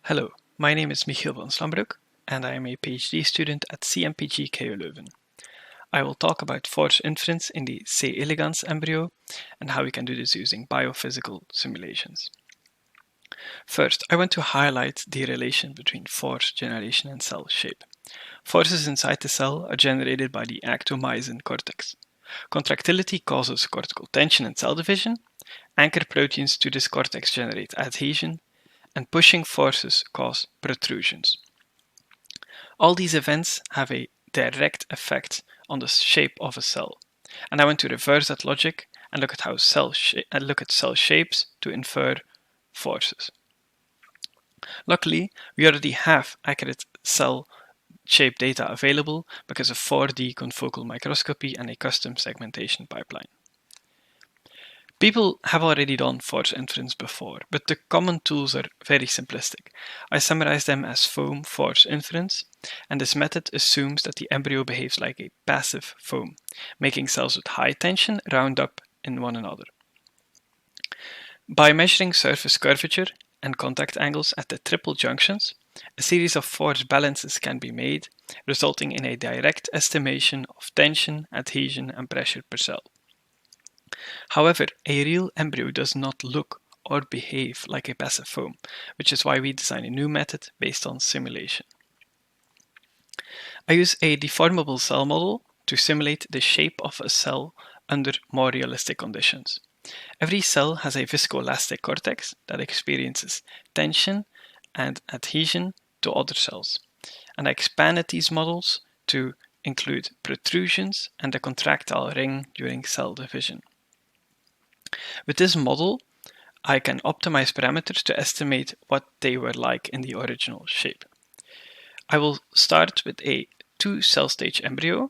Hello, my name is Michiel Vanslambrouck and I am a PhD student at CMPG KU Leuven. I will talk about force inference in the C. elegans embryo and how we can do this using biophysical simulations. First, I want to highlight the relation between force generation and cell shape. Forces inside the cell are generated by the actomyosin cortex. Contractility causes cortical tension and cell division. Anchor proteins to this cortex generate adhesion, and pushing forces cause protrusions. All these events have a direct effect on the shape of a cell, and I want to reverse that logic and look at cell shapes to infer forces. Luckily, we already have accurate cell shape data available because of 4D confocal microscopy and a custom segmentation pipeline. People have already done force inference before, but the common tools are very simplistic. I summarize them as foam force inference, and this method assumes that the embryo behaves like a passive foam, making cells with high tension round up in one another. By measuring surface curvature and contact angles at the triple junctions, a series of force balances can be made, resulting in a direct estimation of tension, adhesion, and pressure per cell. However, a real embryo does not look or behave like a passive foam, which is why we design a new method based on simulation. I use a deformable cell model to simulate the shape of a cell under more realistic conditions. Every cell has a viscoelastic cortex that experiences tension and adhesion to other cells, and I expanded these models to include protrusions and a contractile ring during cell division. With this model, I can optimize parameters to estimate what they were like in the original shape. I will start with a 2-cell stage embryo,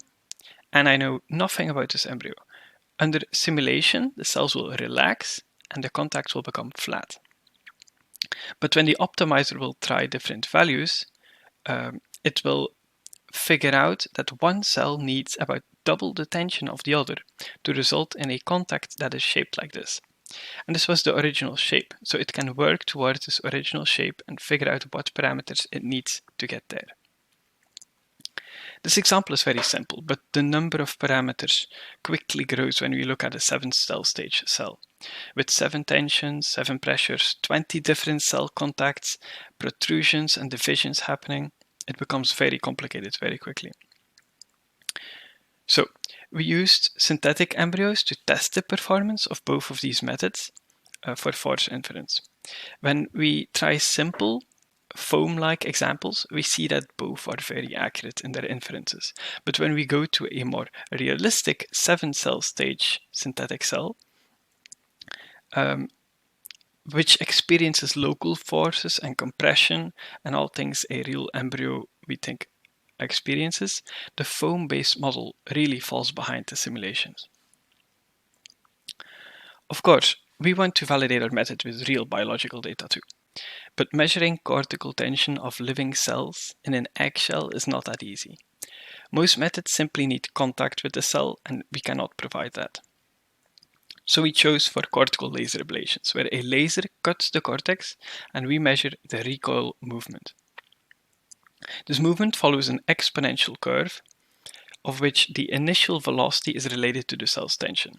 and I know nothing about this embryo. Under simulation, the cells will relax and the contacts will become flat. But when the optimizer will try different values, it will figure out that one cell needs about double the tension of the other to result in a contact that is shaped like this. And this was the original shape, so it can work towards this original shape and figure out what parameters it needs to get there. This example is very simple, but the number of parameters quickly grows when we look at a 7-cell stage cell. With 7 tensions, 7 pressures, 20 different cell contacts, protrusions and divisions happening, it becomes very complicated very quickly. So, we used synthetic embryos to test the performance of both of these methods for force inference. When we try simple foam-like examples, we see that both are very accurate in their inferences. But when we go to a more realistic 7-cell stage synthetic cell, which experiences local forces and compression and all things a real embryo, we think, experiences, the foam-based model really falls behind the simulations. Of course, we want to validate our method with real biological data too. But measuring cortical tension of living cells in an eggshell is not that easy. Most methods simply need contact with the cell, and we cannot provide that. So we chose for cortical laser ablations, where a laser cuts the cortex and we measure the recoil movement. This movement follows an exponential curve, of which the initial velocity is related to the cell's tension.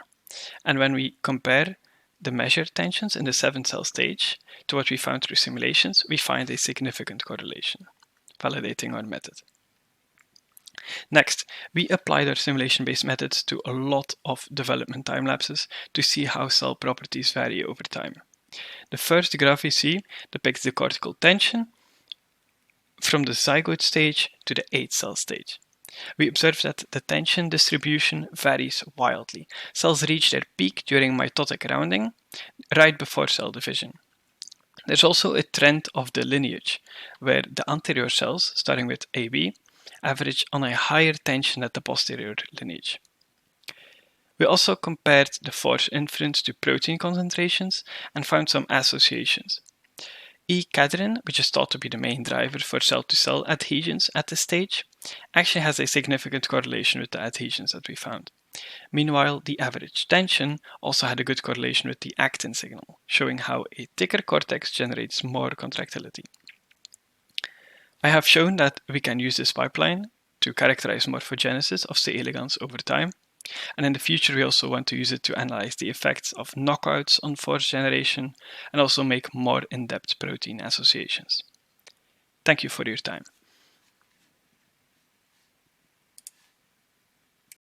And when we compare the measured tensions in the 7-cell stage to what we found through simulations, we find a significant correlation, validating our method. Next, we applied our simulation-based methods to a lot of development time lapses to see how cell properties vary over time. The first graph you see depicts the cortical tension from the zygote stage to the 8-cell stage. We observe that the tension distribution varies wildly. Cells reach their peak during mitotic rounding, right before cell division. There's also a trend of the lineage, where the anterior cells, starting with AB, average on a higher tension than the posterior lineage. We also compared the force inference to protein concentrations and found some associations. E-cadherin, which is thought to be the main driver for cell-to-cell adhesions at this stage, actually has a significant correlation with the adhesions that we found. Meanwhile, the average tension also had a good correlation with the actin signal, showing how a thicker cortex generates more contractility. I have shown that we can use this pipeline to characterize morphogenesis of C. elegans over time, and in the future we also want to use it to analyze the effects of knockouts on force generation and also make more in-depth protein associations. Thank you for your time.